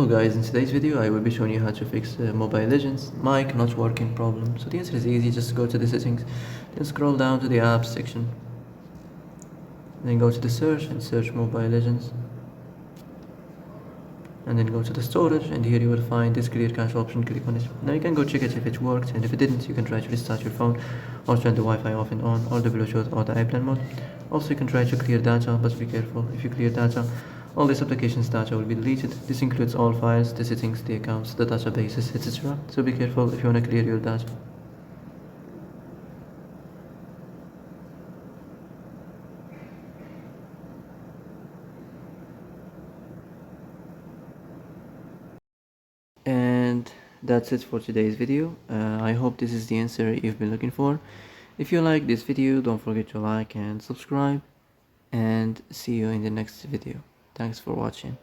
Hello guys, in today's video I will be showing you how to fix Mobile Legends mic not working problem. So the answer is easy, just go to the settings, then scroll down to the apps section, then go to the search and search Mobile Legends, and then go to the storage, and here you will find this clear cache option. Click on it. Now you can go check it if it worked, and if it didn't you can try to restart your phone or turn the Wi-Fi off and on, or the Bluetooth or the airplane mode. Also you can try to clear data, but be careful. If you clear data, all this application's data will be deleted. This includes all files, the settings, the accounts, the databases, etc. So be careful if you want to clear your data. And that's it for today's video. I hope this is the answer you've been looking for. If you like this video, don't forget to like and subscribe, and see you in the next video. Thanks for watching.